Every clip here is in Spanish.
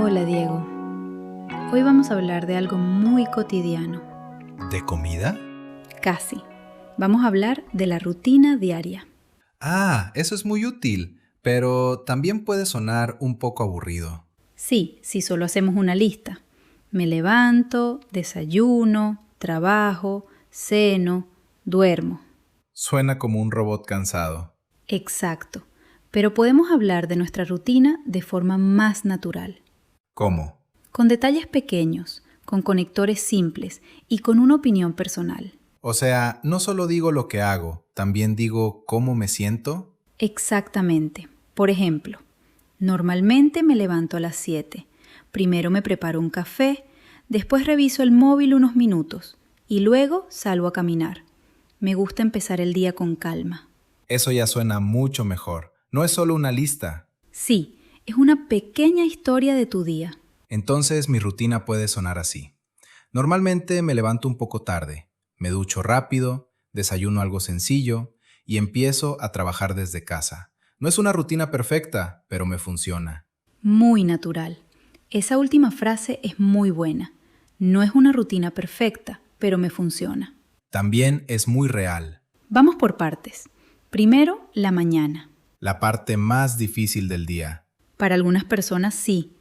Hola Diego, hoy vamos a hablar de algo muy cotidiano. ¿De comida? Casi. Vamos a hablar de la rutina diaria. Ah, eso es muy útil, pero también puede sonar un poco aburrido. Sí, si solo hacemos una lista. Me levanto, desayuno, trabajo, ceno, duermo. Suena como un robot cansado. Exacto. Pero podemos hablar de nuestra rutina de forma más natural. ¿Cómo? Con detalles pequeños, con conectores simples y con una opinión personal. O sea, no solo digo lo que hago, también digo cómo me siento. Exactamente. Por ejemplo, normalmente me levanto a las 7. Primero me preparo un café, después reviso el móvil unos minutos y luego salgo a caminar. Me gusta empezar el día con calma. Eso ya suena mucho mejor. No es solo una lista. Sí, es una pequeña historia de tu día. Entonces mi rutina puede sonar así. Normalmente me levanto un poco tarde, me ducho rápido, desayuno algo sencillo y empiezo a trabajar desde casa. No es una rutina perfecta, pero me funciona. Muy natural. Esa última frase es muy buena. No es una rutina perfecta, pero me funciona. También es muy real. Vamos por partes. Primero, la mañana. La parte más difícil del día. Para algunas personas sí.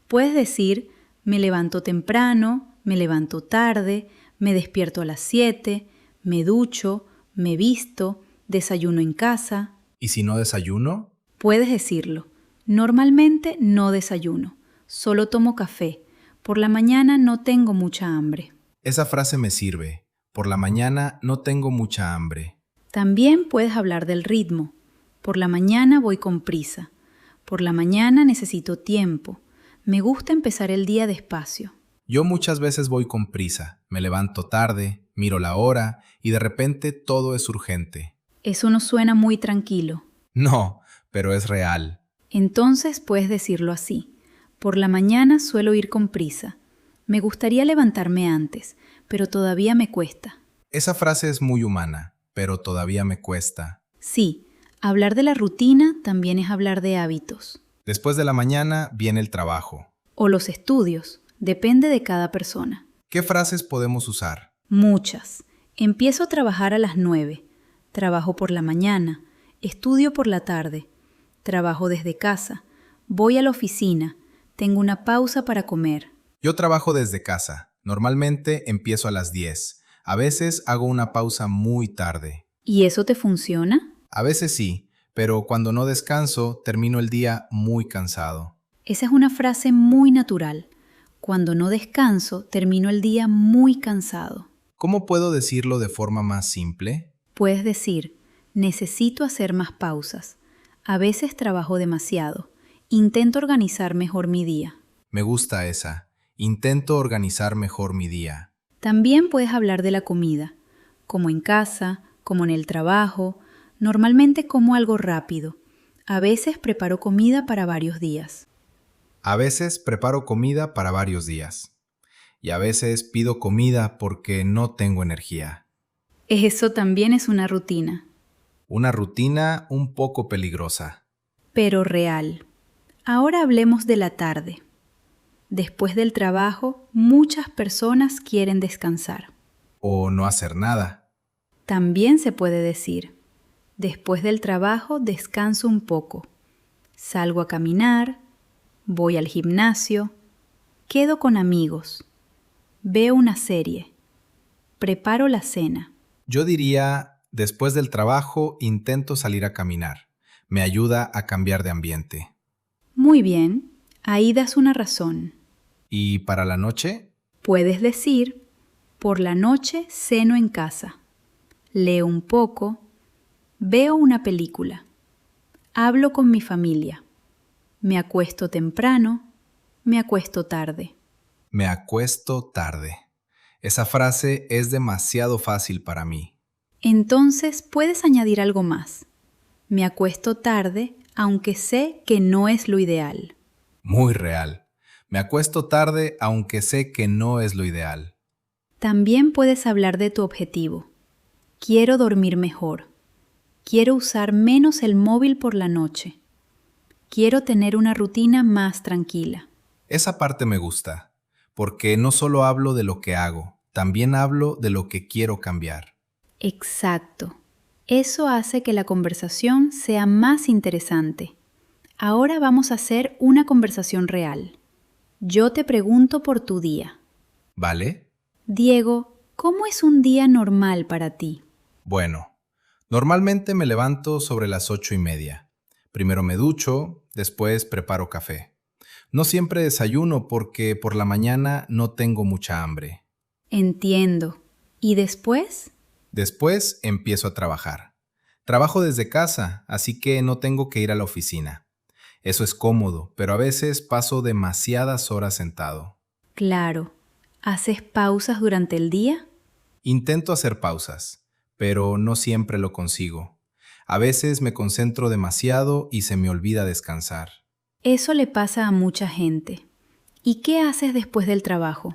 Puedes decir, me levanto temprano, me levanto tarde, me despierto a las 7, me ducho, me visto, desayuno en casa. ¿Y si no desayuno? Puedes decirlo. Normalmente no desayuno, solo tomo café. Por la mañana no tengo mucha hambre. Esa frase me sirve. Por la mañana no tengo mucha hambre. También puedes hablar del ritmo. Por la mañana voy con prisa. Por la mañana necesito tiempo. Me gusta empezar el día despacio. Yo muchas veces voy con prisa. Me levanto tarde, miro la hora y de repente todo es urgente. Eso no suena muy tranquilo. No, pero es real. Entonces puedes decirlo así. Por la mañana suelo ir con prisa. Me gustaría levantarme antes, pero todavía me cuesta. Esa frase es muy humana, pero todavía me cuesta. Sí, hablar de la rutina también es hablar de hábitos. Después de la mañana viene el trabajo. O los estudios, depende de cada persona. ¿Qué frases podemos usar? Muchas. Empiezo a trabajar a las 9. Trabajo por la mañana. Estudio por la tarde. Trabajo desde casa. Voy a la oficina. Tengo una pausa para comer. Yo trabajo desde casa. Normalmente empiezo a las 10. A veces hago una pausa muy tarde. ¿Y eso te funciona? A veces sí, pero cuando no descanso, termino el día muy cansado. Esa es una frase muy natural. Cuando no descanso, termino el día muy cansado. ¿Cómo puedo decirlo de forma más simple? Puedes decir, necesito hacer más pausas. A veces trabajo demasiado. Intento organizar mejor mi día. Me gusta esa. Intento organizar mejor mi día. También puedes hablar de la comida, como en casa, como en el trabajo. Normalmente como algo rápido. A veces preparo comida para varios días. A veces preparo comida para varios días. Y a veces pido comida porque no tengo energía. Eso también es una rutina, Una rutina un poco peligrosa. pero real. Ahora hablemos de la tarde. Después del trabajo, muchas personas quieren descansar. O no hacer nada. También se puede decir, después del trabajo descanso un poco. Salgo a caminar, voy al gimnasio, quedo con amigos, veo una serie, preparo la cena. Yo diría, después del trabajo intento salir a caminar. Me ayuda a cambiar de ambiente. Muy bien, ahí das una razón. ¿Y para la noche? Puedes decir, por la noche ceno en casa, leo un poco, veo una película, hablo con mi familia, me acuesto temprano, me acuesto tarde. Me acuesto tarde. Esa frase es demasiado fácil para mí. Entonces puedes añadir algo más. Me acuesto tarde, aunque sé que no es lo ideal. Muy real. Me acuesto tarde aunque sé que no es lo ideal. También puedes hablar de tu objetivo. Quiero dormir mejor. Quiero usar menos el móvil por la noche. Quiero tener una rutina más tranquila. Esa parte me gusta, porque no solo hablo de lo que hago, también hablo de lo que quiero cambiar. Exacto. Eso hace que la conversación sea más interesante. Ahora vamos a hacer una conversación real. Yo te pregunto por tu día. ¿Vale? Diego, ¿cómo es un día normal para ti? Bueno, normalmente me levanto sobre las 8:30. Primero me ducho, después preparo café. No siempre desayuno porque por la mañana no tengo mucha hambre. Entiendo. ¿Y después? Después empiezo a trabajar. Trabajo desde casa, así que no tengo que ir a la oficina. Eso es cómodo, pero a veces paso demasiadas horas sentado. Claro. ¿Haces pausas durante el día? Intento hacer pausas, pero no siempre lo consigo. A veces me concentro demasiado y se me olvida descansar. Eso le pasa a mucha gente. ¿Y qué haces después del trabajo?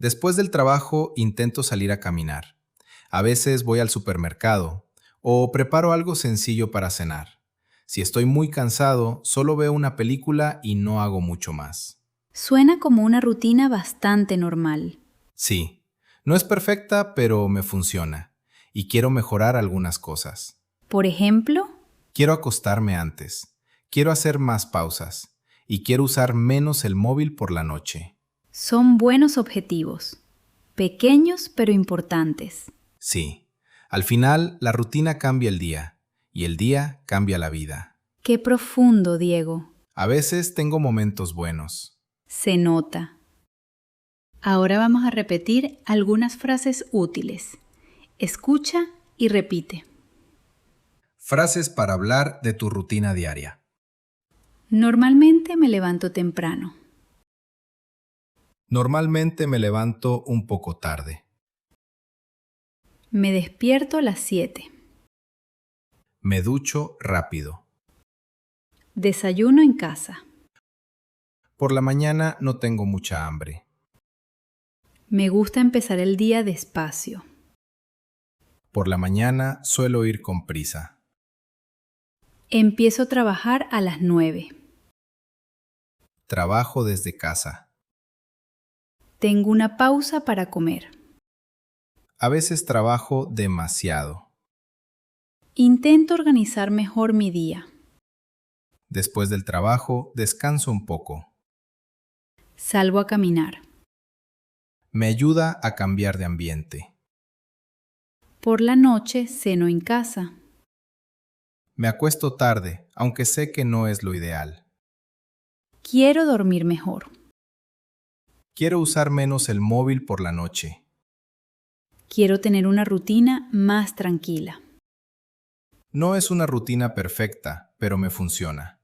Después del trabajo intento salir a caminar. A veces voy al supermercado o preparo algo sencillo para cenar. Si estoy muy cansado, solo veo una película y no hago mucho más. Suena como una rutina bastante normal. Sí, no es perfecta, pero me funciona. Y quiero mejorar algunas cosas. Por ejemplo, Quiero acostarme antes. Quiero hacer más pausas. Y quiero usar menos el móvil por la noche. son buenos objetivos. Pequeños pero importantes. Sí, al final la rutina cambia el día. Y el día cambia la vida. Qué profundo, Diego. A veces tengo momentos buenos. Se nota. Ahora vamos a repetir algunas frases útiles. Escucha y repite. Frases para hablar de tu rutina diaria. Normalmente me levanto temprano. Normalmente me levanto un poco tarde. Me despierto a las 7. Me ducho rápido. Desayuno en casa. Por la mañana no tengo mucha hambre. Me gusta empezar el día despacio. Por la mañana suelo ir con prisa. Empiezo a trabajar a las 9. Trabajo desde casa. Tengo una pausa para comer. A veces trabajo demasiado. Intento organizar mejor mi día. Después del trabajo descanso un poco. Salgo a caminar. Me ayuda a cambiar de ambiente. Por la noche ceno en casa. Me acuesto tarde, aunque sé que no es lo ideal. Quiero dormir mejor. Quiero usar menos el móvil por la noche. Quiero tener una rutina más tranquila. No es una rutina perfecta, pero me funciona.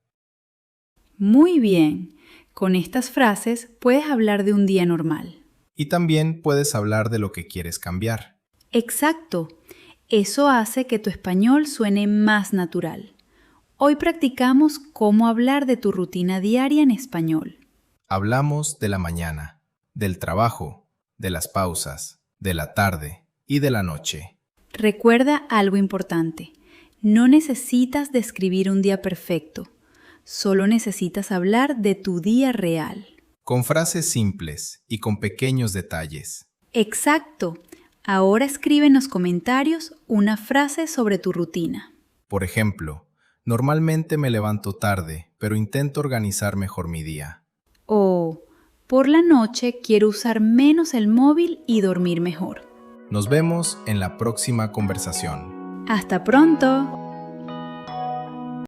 Muy bien. Con estas frases puedes hablar de un día normal. Y también puedes hablar de lo que quieres cambiar. Exacto. Eso hace que tu español suene más natural. Hoy practicamos cómo hablar de tu rutina diaria en español. Hablamos de la mañana, del trabajo, de las pausas, de la tarde y de la noche. Recuerda algo importante. No necesitas describir un día perfecto. Solo necesitas hablar de tu día real. Con frases simples y con pequeños detalles. Exacto. Ahora escribe en los comentarios una frase sobre tu rutina. Por ejemplo, normalmente me levanto tarde, pero intento organizar mejor mi día. O, por la noche quiero usar menos el móvil y dormir mejor. Nos vemos en la próxima conversación. ¡Hasta pronto!